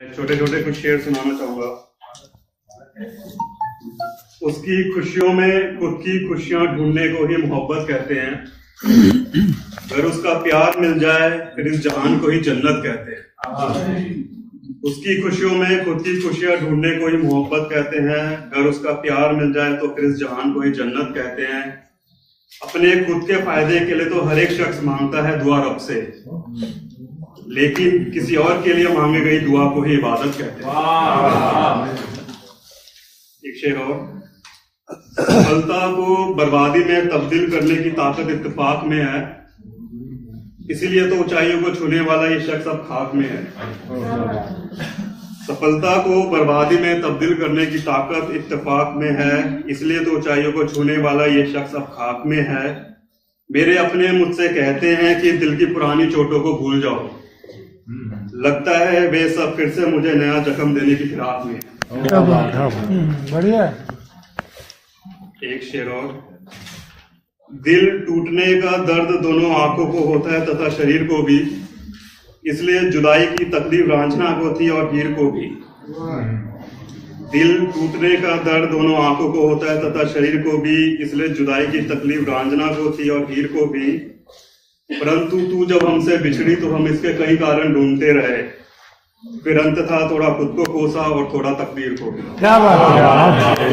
छोटे छोटे कुछ शेर सुनाना चाहूंगा। उसकी खुशियों में खुद की खुशियां ढूंढने को ही मोहब्बत कहते हैं। अगर उसका प्यार मिल जाए फिर इस जहान को ही जन्नत कहते हैं। उसकी खुशियों में खुद की खुशियां ढूंढने को ही मोहब्बत कहते हैं। अगर उसका प्यार मिल जाए तो फिर इस जहान को ही जन्नत कहते हैं। अपने खुद के फायदे के लिए तो हर एक शख्स मांगता है दुआ रब से, लेकिन किसी और के लिए मांगी गई दुआ को ही इबादत कहते हैं। एक शेर और, सफलता को बर्बादी में तब्दील करने की ताकत इत्तेफाक में है, इसीलिए तो ऊंचाइयों को छूने वाला ये शख्स अब खाक में है। सफलता को बर्बादी में तब्दील करने की ताकत इत्तेफाक में है, इसलिए तो ऊंचाइयों को छूने वाला ये शख्स अब खाक में है। मेरे अपने मुझसे कहते हैं कि दिल की पुरानी चोटों को भूल जाओ, लगता है वे सब फिर से मुझे नया जख्म देने की फिराक में। बढ़िया। एक शेर और, दिल टूटने का दर्द दोनों आंखों को होता है तथा शरीर को भी, इसलिए जुदाई की तकलीफ रांझना को थी और हीर को भी। दिल टूटने का दर्द दोनों आंखों को होता है तथा शरीर को भी, इसलिए जुदाई की तकलीफ रांझना को थी और हीर को भी। परंतु तू जब हमसे बिछड़ी तो हम इसके कई कारण ढूंढते रहे, फिर अंत था थोड़ा खुद को कोसा और थोड़ा तकदीर को भी। क्या बात है।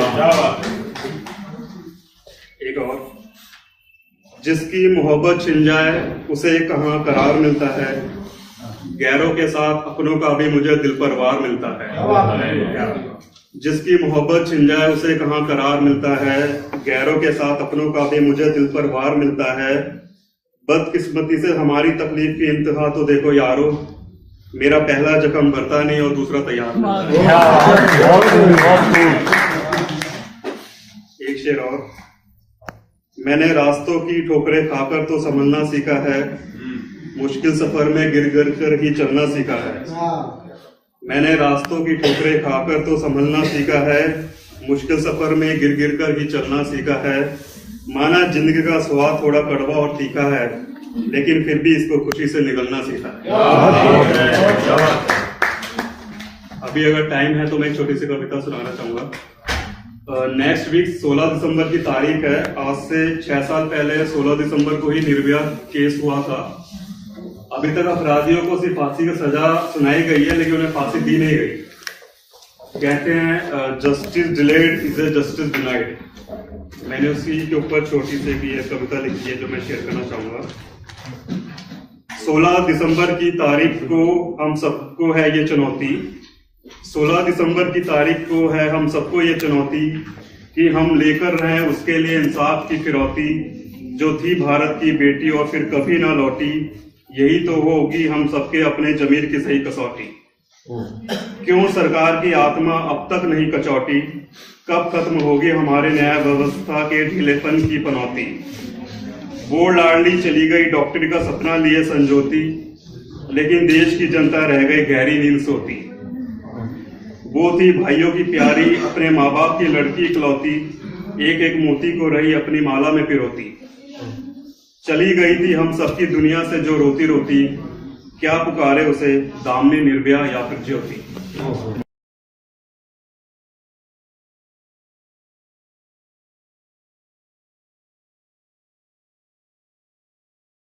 एक और, जिसकी मोहब्बत छिन जाए उसे कहाँ करार मिलता है, गैरों के साथ अपनों का भी मुझे दिल पर वार मिलता है। जिसकी मोहब्बत छिन जाए उसे कहाँ करार मिलता है, गैरों के साथ अपनों का भी मुझे दिल पर वार मिलता है। बदकिस्मती से हमारी तकलीफ की इंतहा तो देखो यारो, मेरा पहला जख्म भरता नहीं और दूसरा तैयार। एक शेर और, मैंने रास्तों की ठोकरें खाकर तो संभलना सीखा है, मुश्किल सफर में गिर गिर कर ही चलना सीखा है। मैंने रास्तों की ठोकरें खाकर तो संभलना सीखा है, मुश्किल सफर में गिर गिर कर ही चलना सीखा है। माना जिंदगी का स्वाद थोड़ा कड़वा और तीखा है, लेकिन फिर भी इसको खुशी से निगलना सीखा है। अभी अगर टाइम है तो मैं एक छोटी सी कविता सुनाना चाहूंगा। नेक्स्ट वीक 16 दिसंबर की तारीख है। आज से 6 साल पहले 16 दिसंबर को ही निर्भया केस हुआ था। अभी तक अपराधियों को सिर्फ फांसी की सजा सुनाई गई है, लेकिन उन्हें फांसी दी नहीं गई। कहते हैं justice delayed is a justice denied. मैंने उसी के ऊपर छोटी सी भी एक कविता लिखी है जो मैं शेयर करना चाहूंगा। 16 दिसंबर की तारीख को हम सबको है ये चुनौती, 16 दिसंबर की तारीख को है हम सबको ये चुनौती, कि हम लेकर रहें उसके लिए इंसाफ की फिरौती, जो थी भारत की बेटी और फिर कभी ना लौटी, यही तो होगी हम सबके अपने जमीर की सही कसौटी। क्यों सरकार की आत्मा अब तक नहीं कचौटी, कब खत्म होगी हमारे न्याय व्यवस्था के ढीलेपन की पनौती। वो लाडली चली गई डॉक्टरी का सपना लिए संजोती, लेकिन देश की जनता रह गई गहरी नींद सोती। वो थी भाइयों की प्यारी अपने माँ बाप की लड़की इकलौती, एक एक मोती को रही अपनी माला में पिरोती। चली गई थी हम सबकी दुनिया से जो रोती रोती, क्या पुकारे उसे दामनी निर्भया या फिर ज्योति।